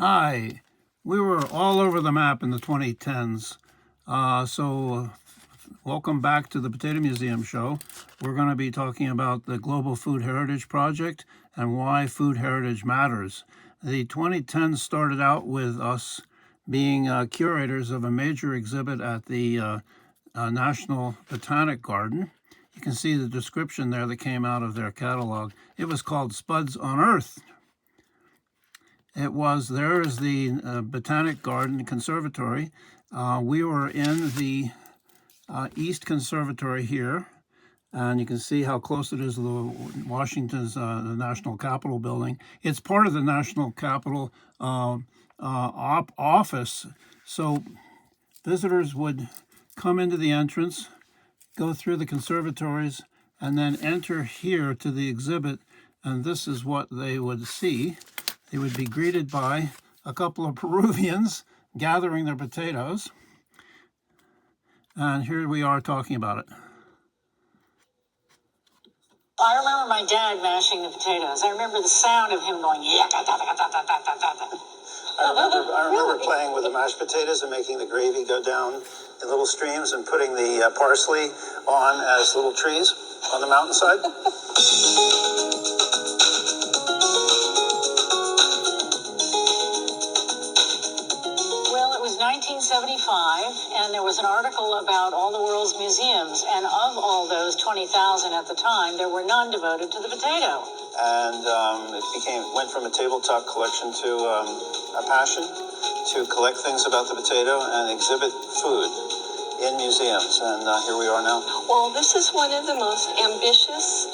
Hi, we were all over the map in the 2010s. So welcome back to the Potato Museum show. We're going to be talking about the Global Food Heritage Project and why food heritage matters. The 2010s started out with us being curators of a major exhibit at the National Botanic Garden. You can see the description there that came out of their catalog. It was called Spuds on Earth. There is the Botanic Garden Conservatory. We were in the East Conservatory here, and you can see how close it is to the Washington's the National Capitol building. It's part of the National Capitol office, so visitors would come into the entrance, go through the conservatories, and then enter here to the exhibit, and this is what they would see. They would be greeted by a couple of Peruvians gathering their potatoes. And here we are talking about it. I remember my dad mashing the potatoes. I remember the sound of him going, yeah. I remember playing with the mashed potatoes and making the gravy go down in little streams and putting the parsley on as little trees on the mountainside. Well, it was 1975, and there was an article about all the world's museums, and of all those 20,000 at the time, there were none devoted to the potato. And it went from a tabletop collection to a passion to collect things about the potato and exhibit food in museums. And here we are now. Well, this is one of the most ambitious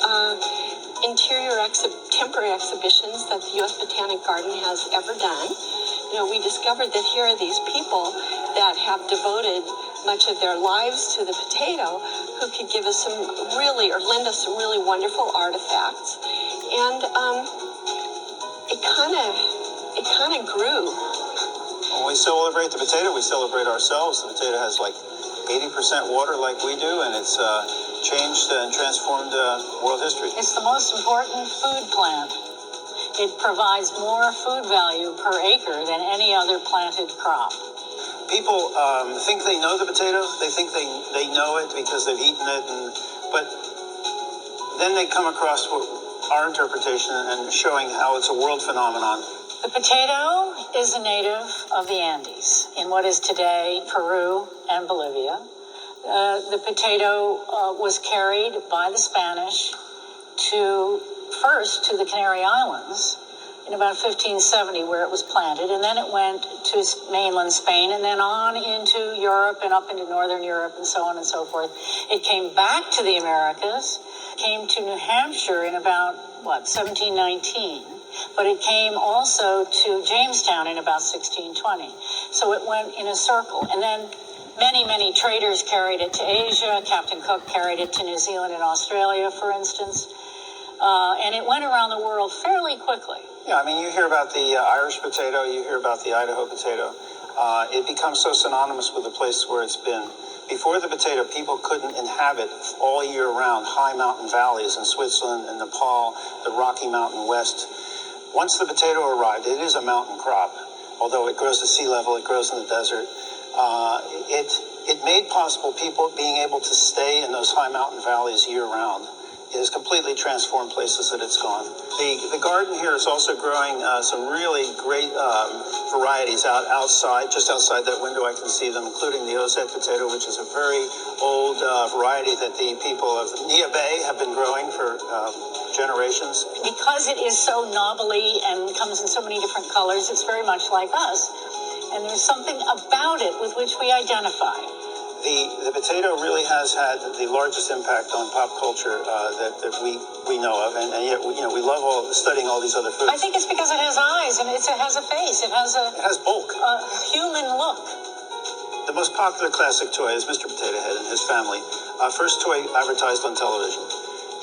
temporary exhibitions that the US Botanic Garden has ever done. You know, we discovered that here are these people that have devoted much of their lives to the potato who could give us lend us some really wonderful artifacts. And it kind of grew. When we celebrate the potato, we celebrate ourselves. The potato has like 80% water like we do, and it's changed and transformed world history. It's the most important food plant. It provides more food value per acre than any other planted crop. People think they know the potato. They think they know it because they've eaten it, but then they come across our interpretation and showing how it's a world phenomenon. The potato is a native of the Andes in what is today Peru and Bolivia. The potato was carried by the Spanish first to the Canary Islands in about 1570, where it was planted, and then it went to mainland Spain, and then on into Europe and up into northern Europe and so on and so forth. It came back to the Americas, came to New Hampshire in about, 1719, but it came also to Jamestown in about 1620. So it went in a circle, and then many traders carried it to Asia. Captain Cook carried it to New Zealand and Australia, for instance, and it went around the world fairly quickly. Yeah, I mean, you hear about the Irish potato, you hear about the Idaho potato. It becomes so synonymous with the place where it's been. Before the potato, people couldn't inhabit all year round high mountain valleys in Switzerland and Nepal, the Rocky Mountain West. Once the potato arrived, it is a mountain crop. Although it grows at sea level, it grows in the desert. It made possible people being able to stay in those high mountain valleys year round. It has completely transformed places that it's gone. The garden here is also growing some really great varieties outside. Just outside that window I can see them, including the Ozette potato, which is a very old variety that the people of Nia Bay have been growing for generations. Because it is so knobbly and comes in so many different colors, it's very much like us. And there's something about it with which we identify. The potato really has had the largest impact on pop culture that we know of, and yet we love studying all these other foods. I think it's because it has eyes and it has a face. It has bulk, a human look. The most popular classic toy is Mr. Potato Head and his family. First toy advertised on television.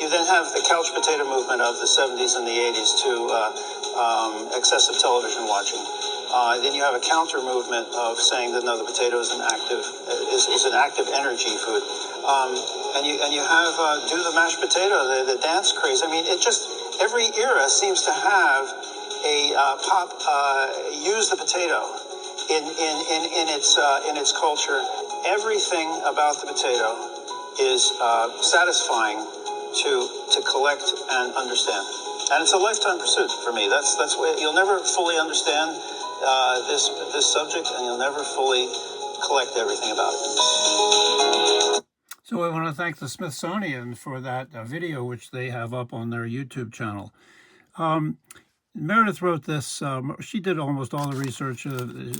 You then have the couch potato movement of the 70s and the 80s to excessive television watching. Then you have a counter movement of saying that no, the potato is an active energy food, and you have do the mashed potato, the dance craze. I mean, every era seems to have use the potato in its culture. Everything about the potato is satisfying to collect and understand, and it's a lifetime pursuit for me. That's what you'll never fully understand this subject, and you'll never fully collect everything about it. So I want to thank the Smithsonian for that video, which they have up on their YouTube channel. Meredith wrote this. She did almost all the research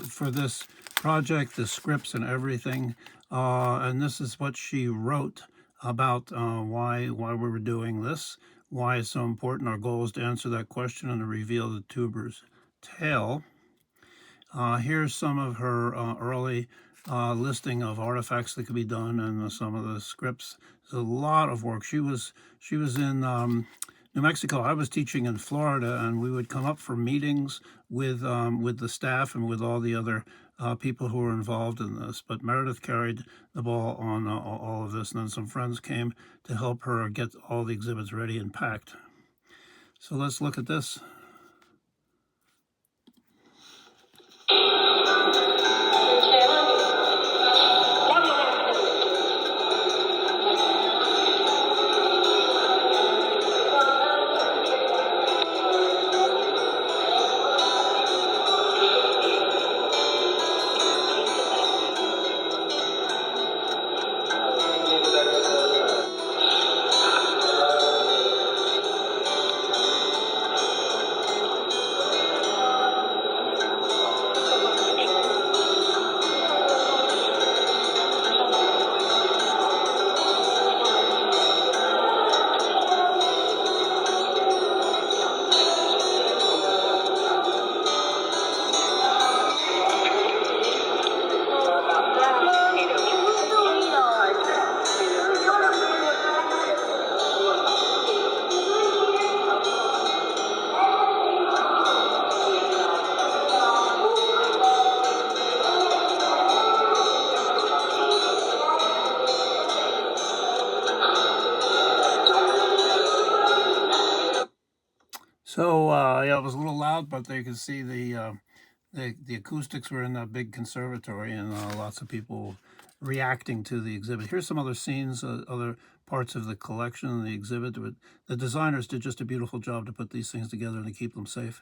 for this project, the scripts and everything. And this is what she wrote about why we were doing this, why it's so important. Our goal is to answer that question and to reveal the tuber's tale. Here's some of her early listing of artifacts that could be done and some of the scripts. There's a lot of work. She was in New Mexico. I was teaching in Florida, and we would come up for meetings with the staff and with all the other people who were involved in this. But Meredith carried the ball on all of this, and then some friends came to help her get all the exhibits ready and packed. So let's look at this. So yeah, it was a little loud, but you can see the acoustics were in that big conservatory, and lots of people reacting to the exhibit. Here's some other scenes, other parts of the collection and the exhibit. The designers did just a beautiful job to put these things together and to keep them safe.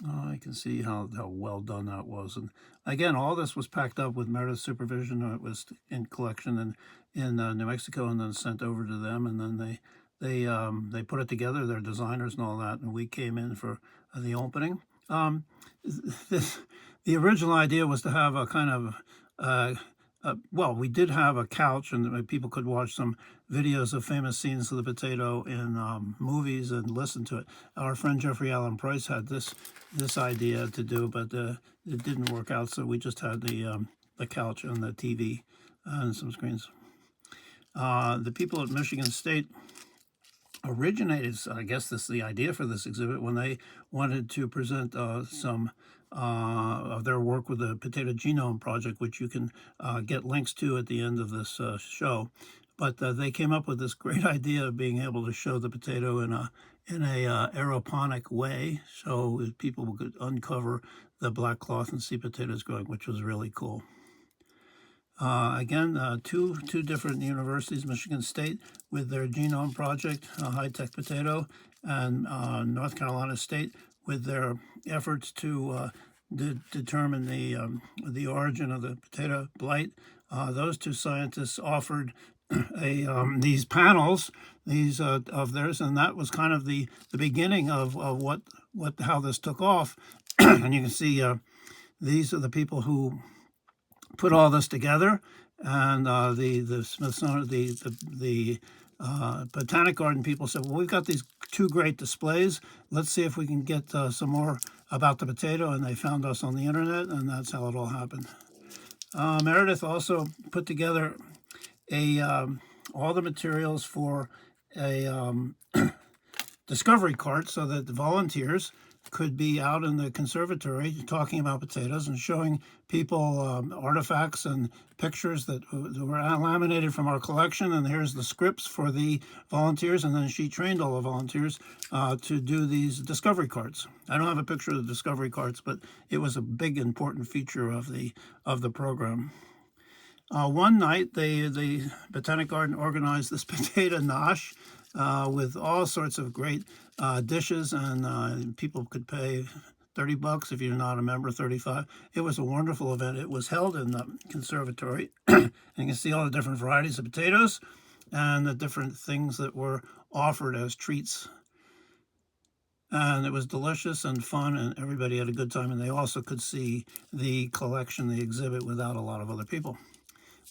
I can see how well done that was. And again, all this was packed up with Meredith's supervision. It was in collection in New Mexico and then sent over to them. And then they put it together, their designers and all that. And we came in for the opening. The original idea was to have a kind of, well, we did have a couch, and people could watch some videos of famous scenes of the potato in movies and listen to it. Our friend Jeffrey Allen Price had this idea to do, but it didn't work out, so we just had the couch and the TV and some screens. The people at Michigan State originated, I guess this is the idea for this exhibit, when they wanted to present some of their work with the Potato Genome Project, which you can get links to at the end of this show. But they came up with this great idea of being able to show the potato in a aeroponic way, so people could uncover the black cloth and see potatoes growing, which was really cool. Again, two different universities, Michigan State with their Genome Project, high-tech potato, and North Carolina State with their efforts to determine the origin of the potato blight. Those two scientists offered these panels, of theirs, and that was kind of the beginning of how this took off. And you can see these are the people who put all this together, and the Smithsonian, the Botanic Garden people said, well, we've got these two great displays. Let's see if we can get some more about the potato, and they found us on the internet, and that's how it all happened. Meredith also put together all the materials for a discovery cart, so that the volunteers could be out in the conservatory talking about potatoes and showing people artifacts and pictures that were laminated from our collection. And here's the scripts for the volunteers, and then she trained all the volunteers to do these discovery cards. I don't have a picture of the discovery cards, but it was a big important feature of the program. One night, the Botanic Garden organized this potato nosh with all sorts of great dishes, and people could pay $30 if you're not a member, 35. It was a wonderful event. It was held in the conservatory, and you can see all the different varieties of potatoes and the different things that were offered as treats. And it was delicious and fun, and everybody had a good time, and they also could see the collection, the exhibit, without a lot of other people.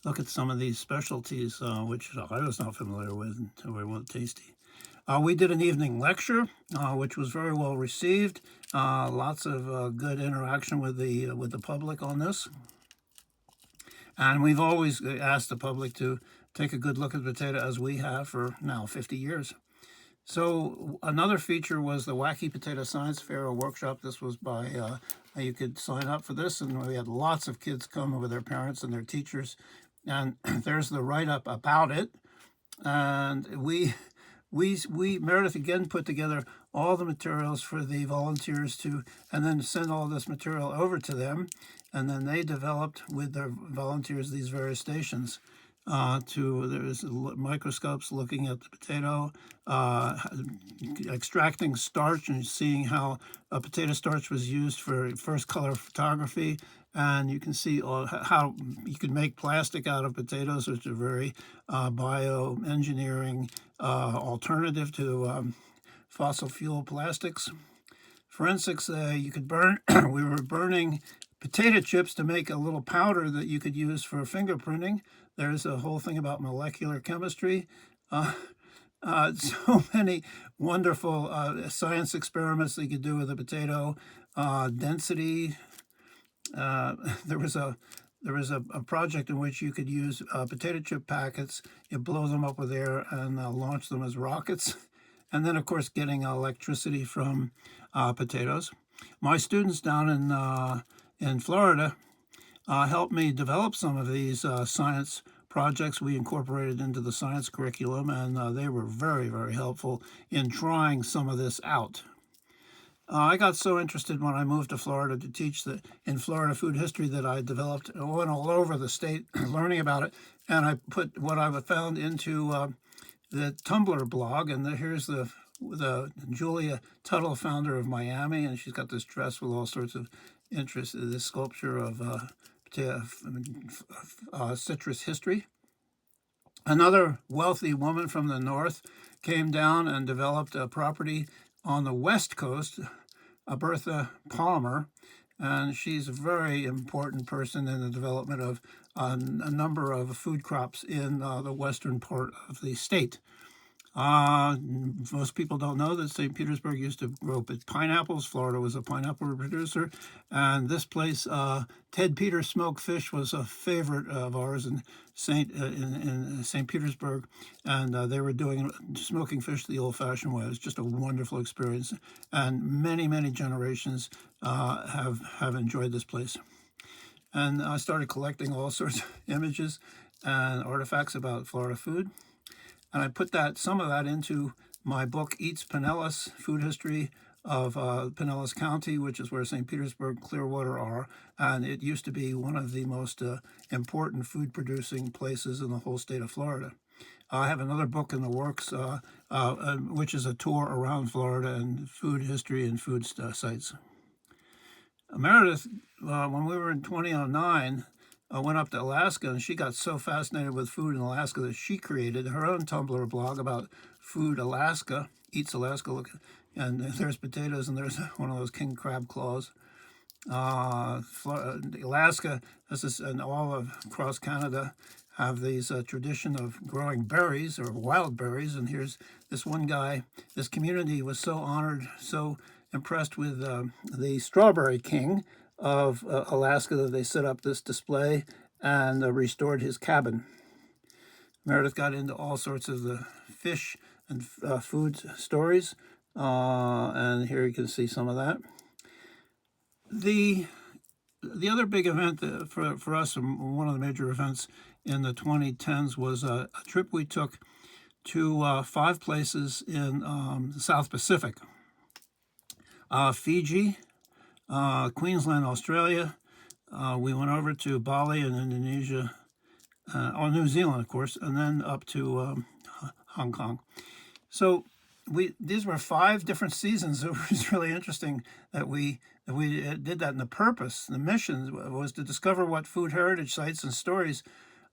Look at some of these specialties, which I was not familiar with, and they were tasty. We did an evening lecture, which was very well received. Lots of good interaction with the public on this. And we've always asked the public to take a good look at the potato, as we have for now 50 years. So another feature was the Wacky Potato Science Fair, a workshop. This was by, you could sign up for this, and we had lots of kids come with their parents and their teachers. And there's the write-up about it. And we Meredith again put together all the materials for the volunteers to, and then send all this material over to them. And then they developed with their volunteers these various stations. There's microscopes looking at the potato, extracting starch and seeing how a potato starch was used for first color photography. And you can see how you can make plastic out of potatoes, which are very bioengineering alternative to fossil fuel plastics. Forensics, you could burn. We were burning potato chips to make a little powder that you could use for fingerprinting. There's a whole thing about molecular chemistry. So many wonderful science experiments that you could do with a potato. Density. There was a project in which you could use potato chip packets, you blow them up with air, and launch them as rockets. And then, of course, getting electricity from potatoes. My students down in Florida helped me develop some of these science projects we incorporated into the science curriculum, and they were very, very helpful in trying some of this out. I got so interested when I moved to Florida to teach in Florida food history that I developed, I went all over the state learning about it, and I put what I found into the Tumblr blog. And here's the Julia Tuttle, founder of Miami, and she's got this dress with all sorts of interest, this sculpture of citrus history. Another wealthy woman from the north came down and developed a property on the west coast, Bertha Palmer, and she's a very important person in the development of a number of food crops in the western part of the state. Most people don't know that St. Petersburg used to grow pineapples. Florida was a pineapple producer. And this place, Ted Peters smoked fish, was a favorite of ours in St. Petersburg. And they were smoking fish the old-fashioned way. It was just a wonderful experience. And many, many generations have enjoyed this place. And I started collecting all sorts of images and artifacts about Florida food. And I put some of that into my book, Eats Pinellas, Food History of Pinellas County, which is where St. Petersburg, Clearwater are. And it used to be one of the most important food-producing places in the whole state of Florida. I have another book in the works, which is a tour around Florida and food history and food sites. Meredith, when we were in 2009, went up to Alaska, and she got so fascinated with food in Alaska that she created her own Tumblr blog about food Alaska, Eats Alaska. Look, and there's potatoes, and there's one of those king crab claws. Alaska, and all across Canada, have these tradition of growing berries or wild berries. And here's this one guy. This community was so honored, so impressed with the strawberry king of Alaska that they set up this display and restored his cabin. Meredith got into all sorts of the fish and food stories. And here you can see some of that. The other big event for us, one of the major events in the 2010s, was a trip we took to 5 places in the South Pacific. Fiji, Queensland, Australia. We went over to Bali in Indonesia, or New Zealand, of course, and then up to Hong Kong. So these were 5 different seasons. It was really interesting that we did that. And the purpose, the mission, was to discover what food heritage sites and stories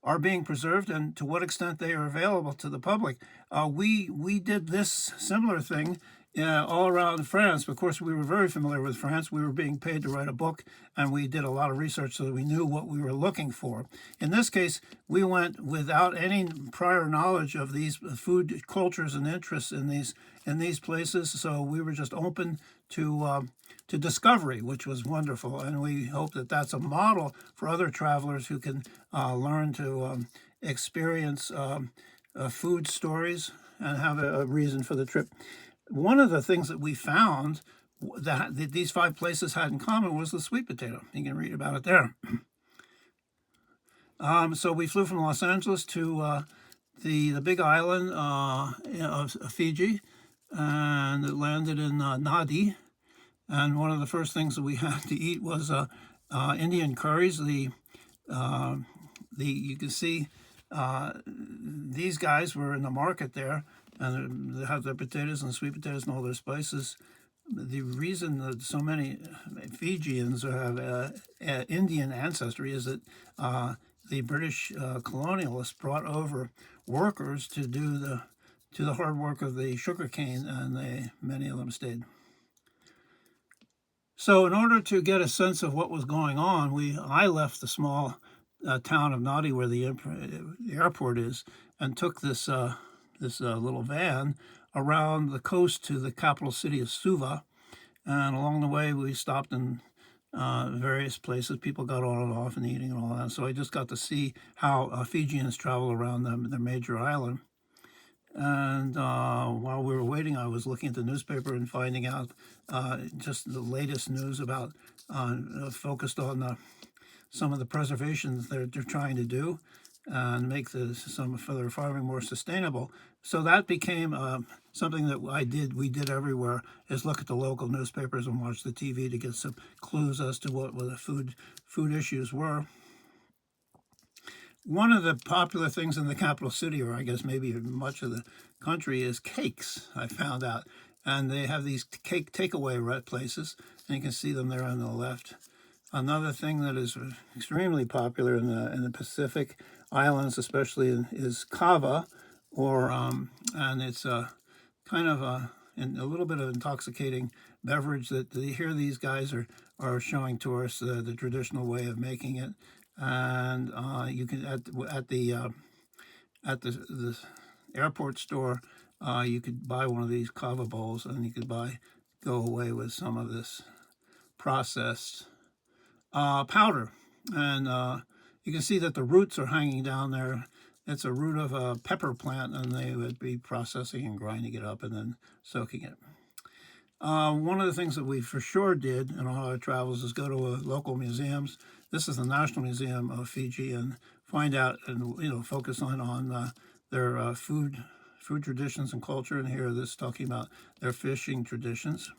are being preserved and to what extent they are available to the public. We did this similar thing all around France. Of course, we were very familiar with France. We were being paid to write a book, and we did a lot of research so that we knew what we were looking for. In this case, we went without any prior knowledge of these food cultures and interests in these places. So we were just open to discovery, which was wonderful. And we hope that that's a model for other travelers who can learn to experience food stories and have a reason for the trip. One of the things that we found that these 5 places had in common was the sweet potato. You can read about it there. So we flew from Los Angeles to the big island of Fiji, and it landed in Nadi. And one of the first things that we had to eat was Indian curries. You can see these guys were in the market there, and they have their potatoes and sweet potatoes and all their spices. The reason that so many Fijians have Indian ancestry is that the British colonialists brought over workers to do the hard work of the sugarcane, and many of them stayed. So in order to get a sense of what was going on, I left the small town of Nadi, where the airport is, and took this little van around the coast to the capital city of Suva. And along the way, we stopped in various places. People got on and off and eating and all that. So I just got to see how Fijians travel around their major island. And while we were waiting, I was looking at the newspaper and finding out just the latest news about focused on some of the preservations they're trying to do and make some of their farming more sustainable. So that became something that we did everywhere, is look at the local newspapers and watch the TV to get some clues as to what the food issues were. One of the popular things in the capital city, or I guess maybe much of the country, is cakes, I found out. And they have these cake takeaway places, and you can see them there on the left. Another thing that is extremely popular in the Pacific Islands, especially, is kava, and it's kind of a little bit of intoxicating beverage that here these guys are showing tourists the traditional way of making it. And you can at the airport store, you could buy one of these kava bowls, and you could go away with some of this processed powder. And you can see that the roots are hanging down there. It's a root of a pepper plant, and they would be processing and grinding it up and then soaking it. One of the things that we for sure did in all our travels is go to local museums. This is the National Museum of Fiji, and find out and focus on their food traditions and culture. And here, this is talking about their fishing traditions.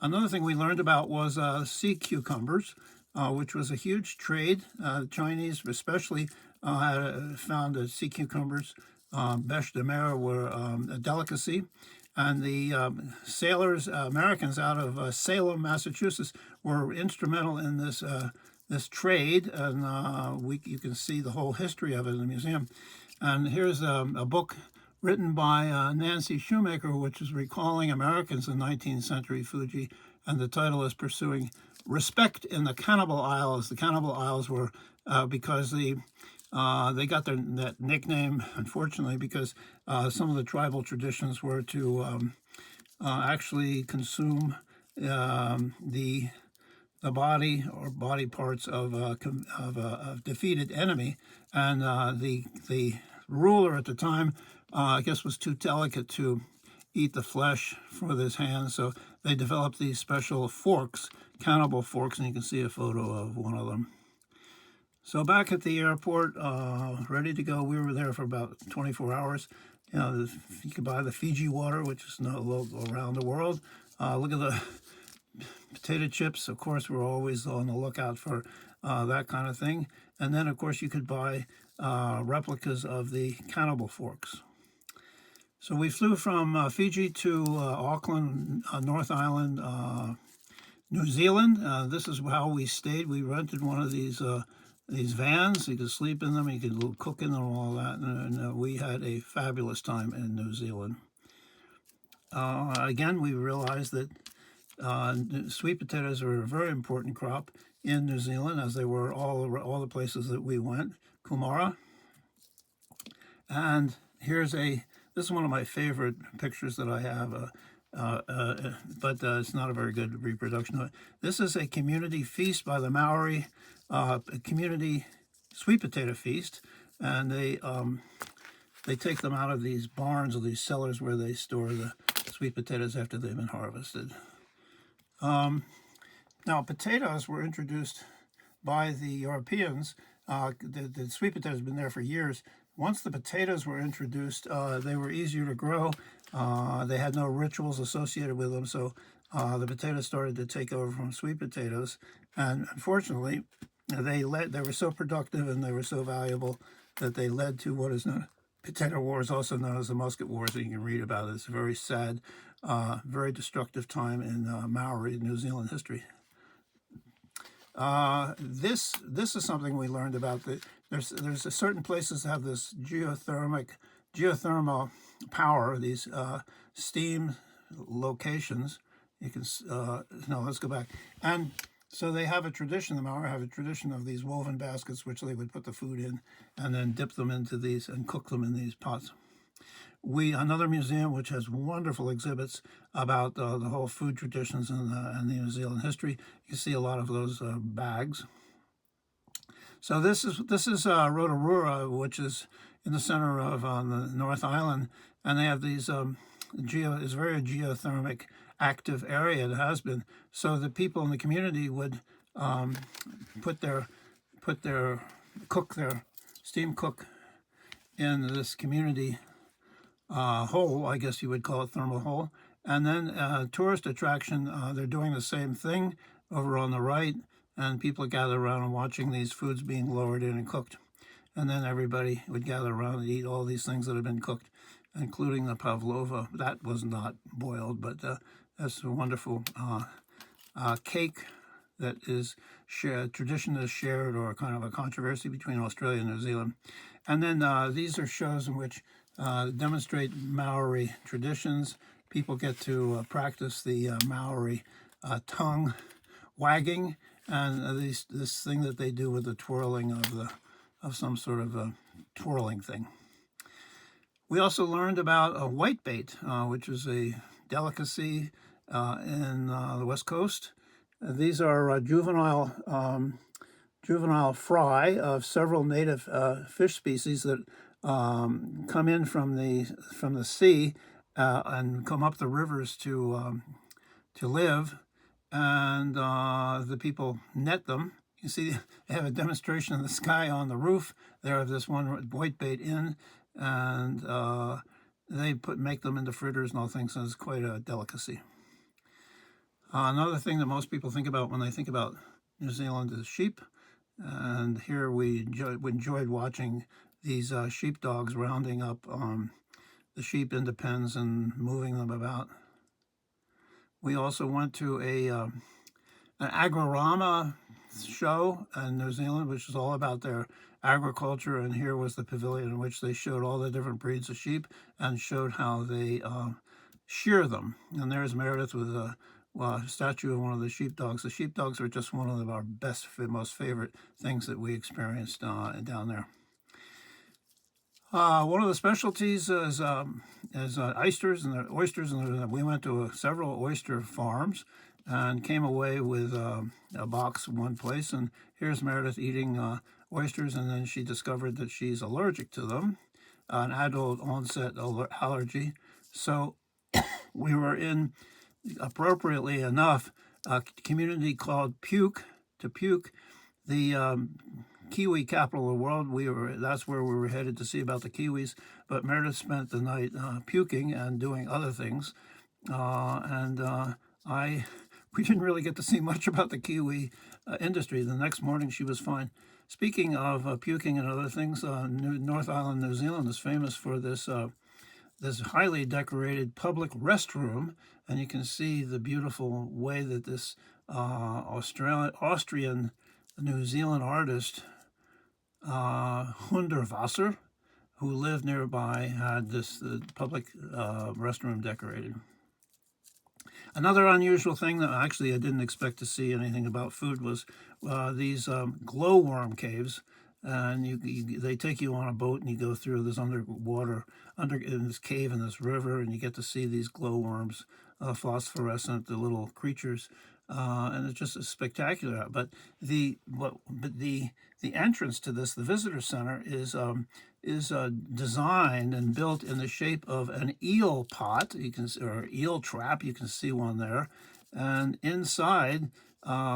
Another thing we learned about was sea cucumbers, which was a huge trade. Chinese, especially, had found that sea cucumbers, bêche de mer, were a delicacy. And the sailors, Americans out of Salem, Massachusetts, were instrumental in this trade, and you can see the whole history of it in the museum. And here's a book written by Nancy Shoemaker, which is recalling Americans in 19th century Fiji, and the title is Pursuing Respect in the Cannibal Isles. The Cannibal Isles were because they got that nickname, unfortunately, because some of the tribal traditions were to actually consume the body or body parts of a defeated enemy, and the ruler at the time, I guess, was too delicate to eat the flesh for this hand. So they developed these special forks, cannibal forks, and you can see a photo of one of them. So back at the airport, ready to go. We were there for about 24 hours. You know, you could buy the Fiji water, which is not local around the world. Look at the potato chips. Of course, we're always on the lookout for that kind of thing. And then, of course, you could buy replicas of the cannibal forks. So we flew from Fiji to Auckland, North Island, New Zealand. This is how we stayed. We rented one of these vans. You could sleep in them, you could cook in them, all that. And we had a fabulous time in New Zealand. Again, we realized that sweet potatoes are a very important crop in New Zealand, as they were all the places that we went. Kumara. And this is one of my favorite pictures that I have, but it's not a very good reproduction of it. This is a community feast by the Maori, a community sweet potato feast, and they take them out of these barns or these cellars where they store the sweet potatoes after they've been harvested. Now, potatoes were introduced by the Europeans. The sweet potatoes have been there for years. Once the potatoes were introduced, they were easier to grow. They had no rituals associated with them, so the potatoes started to take over from sweet potatoes. And unfortunately, they were so productive and they were so valuable that they led to what is known potato wars, also known as the Musket Wars, that you can read about. It's a very sad, very destructive time in Maori New Zealand history. This is something we learned about. There's certain places that have this geothermal power, these steam locations. You can no, let's go back. And so they have a tradition. The Maori have a tradition of these woven baskets, which they would put the food in, and then dip them into these and cook them in these pots. Another museum which has wonderful exhibits about the whole food traditions and the New Zealand history. You see a lot of those bags. So this is Rotorua, which is in the center of the North Island, and they have these it's very geothermic active area. It has been, so the people in the community would steam cook in this community hole, I guess you would call it, thermal hole. And then tourist attraction, they're doing the same thing over on the right, and people gather around and watching these foods being lowered in and cooked. And then everybody would gather around and eat all these things that have been cooked, including the pavlova. That was not boiled, but that's a wonderful cake that is shared, tradition is shared, or kind of a controversy between Australia and New Zealand. And then these are shows in which demonstrate Maori traditions. People get to practice the Maori tongue wagging, and this thing that they do with the twirling of some sort of a twirling thing. We also learned about a whitebait, which is a delicacy in the West Coast. These are juvenile fry of several native fish species that come in from the sea and come up the rivers to live, and the people net them. You see, they have a demonstration of this guy on the roof there of this one whitebait in, and they make them into fritters and all things, so it's quite a delicacy. Another thing that most people think about when they think about New Zealand is sheep, and here we enjoyed watching these sheepdogs rounding up the sheep into pens and moving them about. We also went to an agrorama show in New Zealand, which is all about their agriculture, and here was the pavilion in which they showed all the different breeds of sheep and showed how they shear them. And there's Meredith with a statue of one of the sheepdogs. The sheepdogs are just one of our most favorite things that we experienced down there. One of the specialties is oysters, and we went to several oyster farms and came away with a box one place. And here's Meredith eating oysters, and then she discovered that she's allergic to them, an adult onset allergy. So we were in, appropriately enough, a community called Puke, the Kiwi capital of the world. That's where we were headed to see about the Kiwis, but Meredith spent the night puking and doing other things, and I we didn't really get to see much about the Kiwi industry. The next morning she was fine. Speaking of puking and other things, North Island, New Zealand is famous for this highly decorated public restroom, and you can see the beautiful way that this Austrian New Zealand artist Hundertwasser, who lived nearby, had this public restroom decorated. Another unusual thing that actually I didn't expect to see anything about food was these glowworm caves. And they take you on a boat and you go through this underwater, in this cave in this river, and you get to see these glowworms, phosphorescent, the little creatures, and it's just spectacular. But the entrance to this, the visitor center, is designed and built in the shape of an eel pot. Or eel trap. You can see one there, and inside,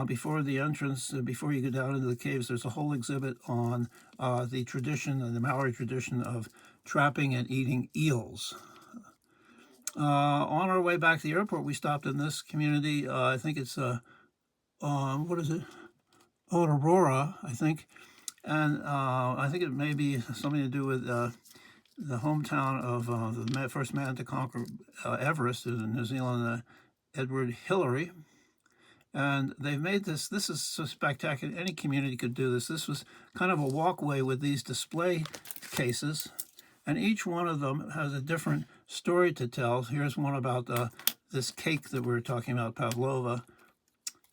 before the entrance, before you go down into the caves, there's a whole exhibit on the tradition, the Maori tradition of trapping and eating eels. On our way back to the airport, we stopped in this community. I think it's what is it? Aurora, I think, and I think it may be something to do with the hometown of the first man to conquer Everest in New Zealand, Edward Hillary. And they've made this is so spectacular. Any community could do this. This was kind of a walkway with these display cases, and each one of them has a different story to tell. Here's one about this cake that we were talking about, pavlova.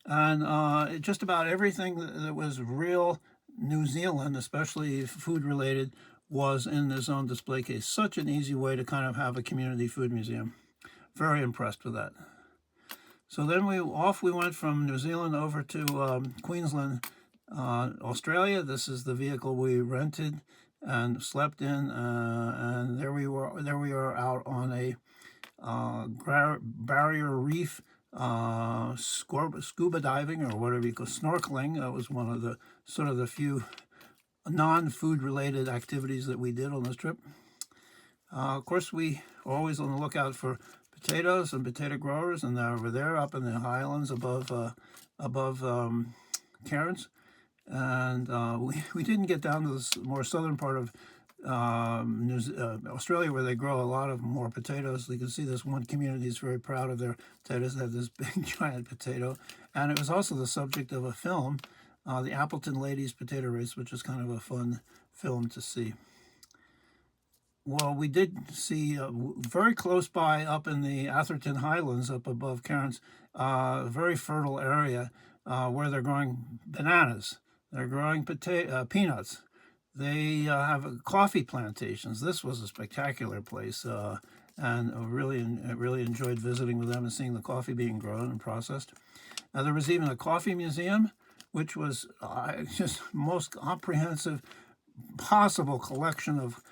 And just about everything that was real New Zealand, especially food related, was in this own display case. Such an easy way to kind of have a community food museum. Very impressed with that. So then we went from New Zealand over to Queensland, Australia. This is the vehicle we rented and slept in, and there we are out on a barrier reef, scuba diving, or whatever you call snorkeling. That was one of the sort of the few non-food related activities that we did on this trip. Of course, we are always on the lookout for potatoes and potato growers, and they're over there up in the highlands above Cairns. And we didn't get down to the more southern part of Australia, where they grow a lot of more potatoes. You can see this one community is very proud of their potatoes. They have this big giant potato, and it was also the subject of a film, the Appleton Ladies Potato Race, which is kind of a fun film to see. Well, we did see very close by up in the Atherton Highlands up above Cairns, a very fertile area where they're growing bananas. They're growing peanuts. They have coffee plantations. This was a spectacular place, and really enjoyed visiting with them and seeing the coffee being grown and processed. There was even a coffee museum, which was just most comprehensive possible collection of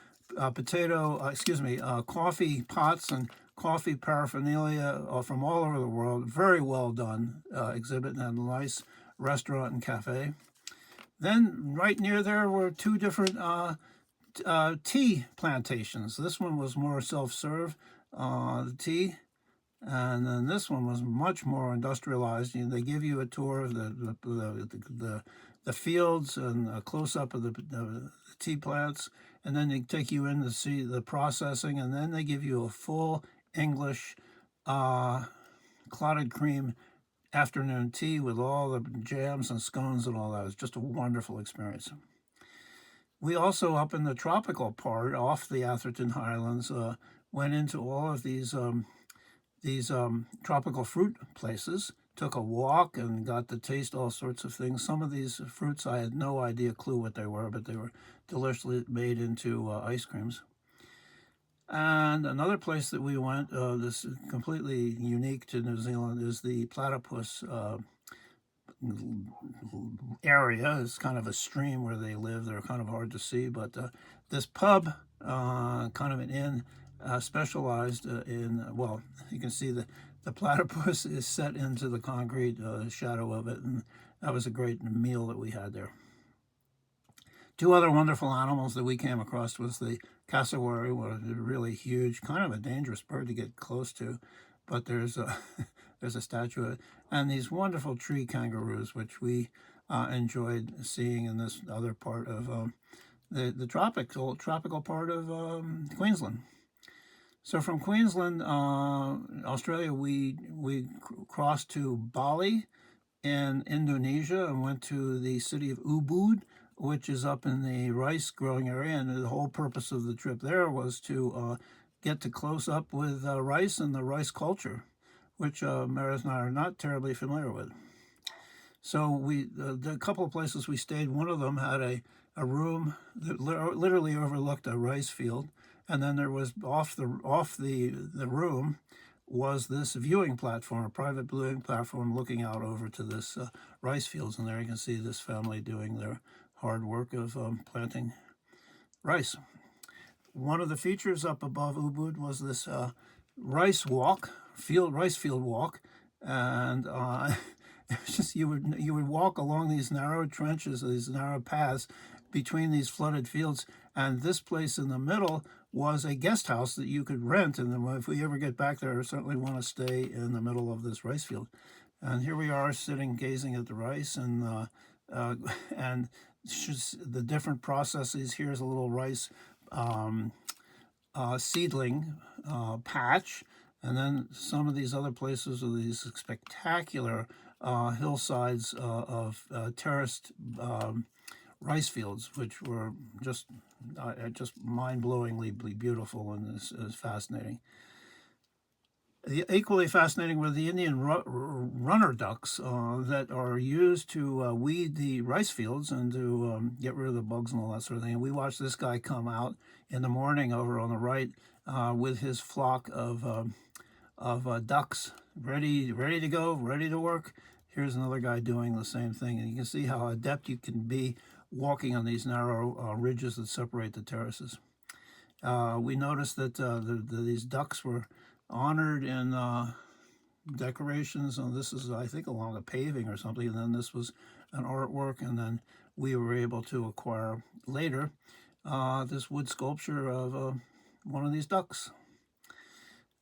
coffee pots and coffee paraphernalia from all over the world. Very well done exhibit, and a nice restaurant and cafe. Then right near there were two different tea plantations. This one was more self-serve, the tea, and then this one was much more industrialized. They give you a tour of the fields and a close-up of the tea plants, and then they take you in to see the processing, and then they give you a full English clotted cream afternoon tea with all the jams and scones and all that. It was just a wonderful experience. We also, up in the tropical part, off the Atherton Highlands, went into all of these tropical fruit places, took a walk and got to taste all sorts of things. Some of these fruits I had no clue what they were, but they were deliciously made into ice creams. And another place that we went, this is completely unique to New Zealand, is the platypus area. It's kind of a stream where they live. They're kind of hard to see, but this pub, kind of an inn, specialized in, well, you can see the platypus is set into the concrete shadow of it, and that was a great meal that we had there. Two other wonderful animals that we came across was the cassowary, was a really huge, kind of a dangerous bird to get close to, but there's a there's a statue of it, and these wonderful tree kangaroos, which we enjoyed seeing in this other part of the tropical part of Queensland. So from Queensland, Australia, we crossed to Bali in Indonesia and went to the city of Ubud, which is up in the rice growing area. And the whole purpose of the trip there was to get to close up with rice and the rice culture, which Meredith and I are not terribly familiar with. So the couple of places we stayed, one of them had a room that literally overlooked a rice field, and then there was off the room was this viewing platform, a private viewing platform looking out over to this rice fields, and there you can see this family doing their hard work of planting rice. One of the features up above Ubud was this rice field walk, and it was just you would walk along these narrow trenches, these narrow paths between these flooded fields, and this place in the middle was a guest house that you could rent. And if we ever get back there, I certainly want to stay in the middle of this rice field. And here we are sitting, gazing at the rice, and the different processes. Here's a little rice seedling patch, and then some of these other places are these spectacular hillsides of terraced rice fields, which were just mind-blowingly beautiful, and is fascinating. Equally fascinating were the Indian runner ducks that are used to weed the rice fields and to get rid of the bugs and all that sort of thing. And we watched this guy come out in the morning over on the right with his flock of ducks ready to go, ready to work. Here's another guy doing the same thing, and you can see how adept you can be walking on these narrow ridges that separate the terraces. We noticed that these ducks were honored in decorations, and this is, I think, along a paving or something, and then this was an artwork, and then we were able to acquire later this wood sculpture of one of these ducks.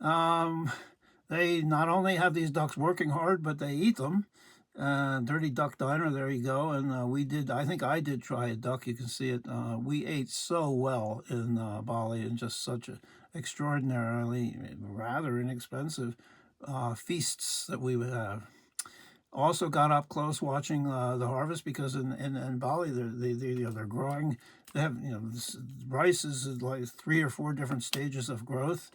They not only have these ducks working hard, but they eat them. Dirty Duck Diner, there you go. And I think I did try a duck. You can see it. We ate so well in Bali, and just such a extraordinarily rather inexpensive feasts that we would have. Also got up close watching the harvest, because in Bali they're growing. They have rice is like 3 or 4 different stages of growth,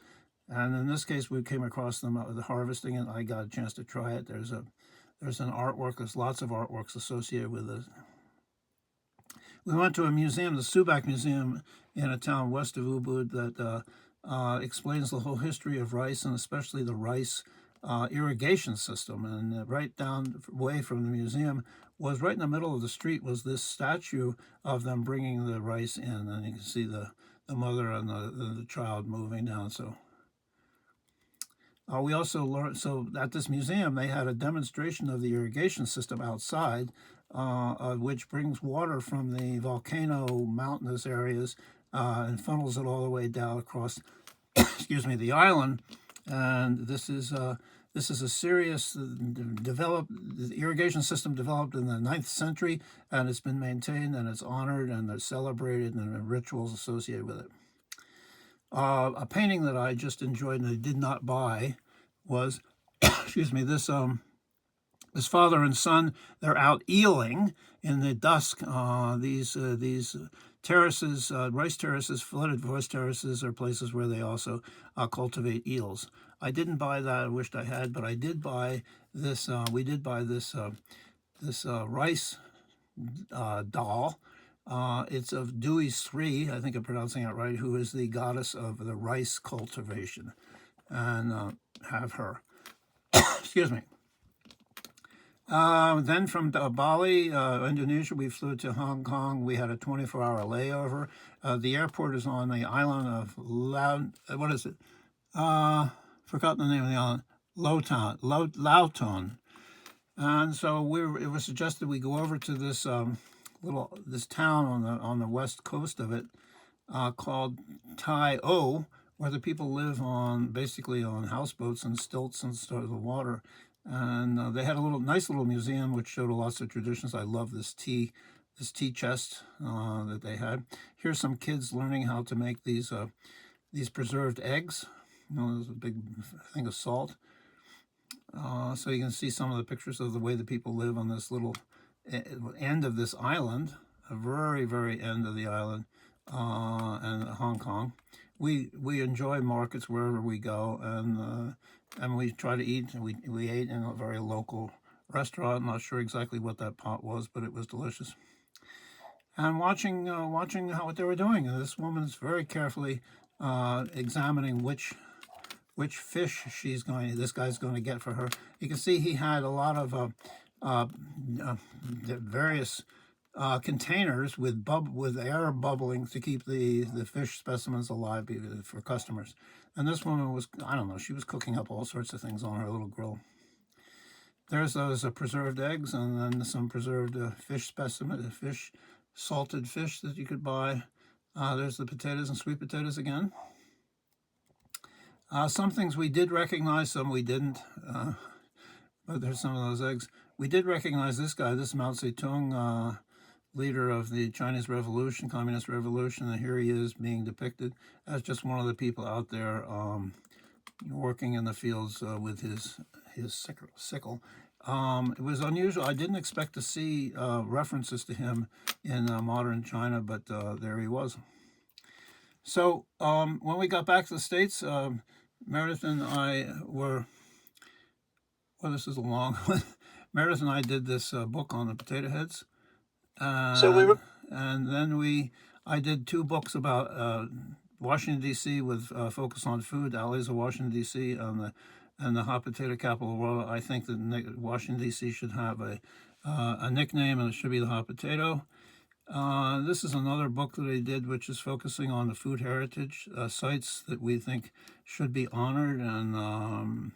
and in this case we came across them the harvesting, and I got a chance to try it. There's an artwork. There's lots of artworks associated with it. We went to a museum, the Subak Museum, in a town west of Ubud that explains the whole history of rice, and especially the rice irrigation system. And right down away from the museum was, right in the middle of the street, was this statue of them bringing the rice in, and you can see the mother and the child moving down. So we also learned, so at this museum they had a demonstration of the irrigation system outside, which brings water from the volcano mountainous areas and funnels it all the way down across the island. And this is a serious the irrigation system developed in the 9th century, and it's been maintained, and it's honored, and it's celebrated, and there are rituals associated with it. A painting that I just enjoyed and I did not buy was this father and son. They're out eeling in the dusk. These terraces, rice terraces, flooded rice terraces, are places where they also cultivate eels. I didn't buy that. I wished I had, but I did buy this. We did buy this rice doll. It's of Dewey Sri, I think I'm pronouncing it right, who is the goddess of the rice cultivation, and have her. Excuse me. Then from Bali, Indonesia, we flew to Hong Kong. We had a 24-hour layover. The airport is on the island of what is it? Forgotten the name of the island. Lauton. And so it was suggested we go over to this this town on the west coast of it called Tai O, where the people live basically on houseboats and stilts and sort of the water. And they had a nice little museum which showed lots of traditions. I love this tea chest that they had. Here's some kids learning how to make these preserved eggs. There's a big thing of salt. So you can see some of the pictures of the way the people live on this little end of this island, a very, very end of the island, and Hong Kong. We enjoy markets wherever we go, and we try to eat. We ate in a very local restaurant. I'm not sure exactly what that pot was, but it was delicious. And watching what they were doing. And this woman's very carefully examining which fish this guy's going to get for her. You can see he had a lot of various containers with air bubbling to keep the fish specimens alive for customers. And this woman was, I don't know, she was cooking up all sorts of things on her little grill. There's those preserved eggs, and then some preserved salted fish that you could buy. There's the potatoes and sweet potatoes again. Some things we did recognize, some we didn't. But there's some of those eggs. We did recognize this guy, this Mao Zedong, leader of the Chinese Revolution, Communist Revolution, and here he is being depicted as just one of the people out there working in the fields with his sickle. It was unusual. I didn't expect to see references to him in modern China, but there he was. So when we got back to the States, Meredith and I were, well, this is a long one. Meredith and I did this book on the potato heads. And then I did 2 books about Washington, D.C. with focus on food, Alleys of Washington, D.C. and the hot potato capital of the world. I think that Washington, D.C. should have a nickname, and it should be the hot potato. This is another book that I did, which is focusing on the food heritage sites that we think should be honored, and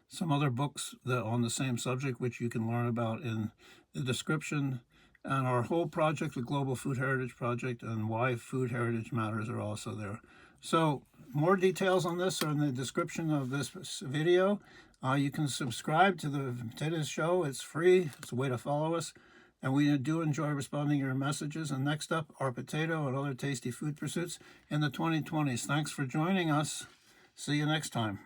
some other books on the same subject, which you can learn about in the description. And our whole project, the Global Food Heritage Project, and why food heritage matters are also there. So more details on this are in the description of this video. You can subscribe to the Potatoes Show. It's free. It's a way to follow us. And we do enjoy responding to your messages. And next up, our potato and other tasty food pursuits in the 2020s. Thanks for joining us. See you next time.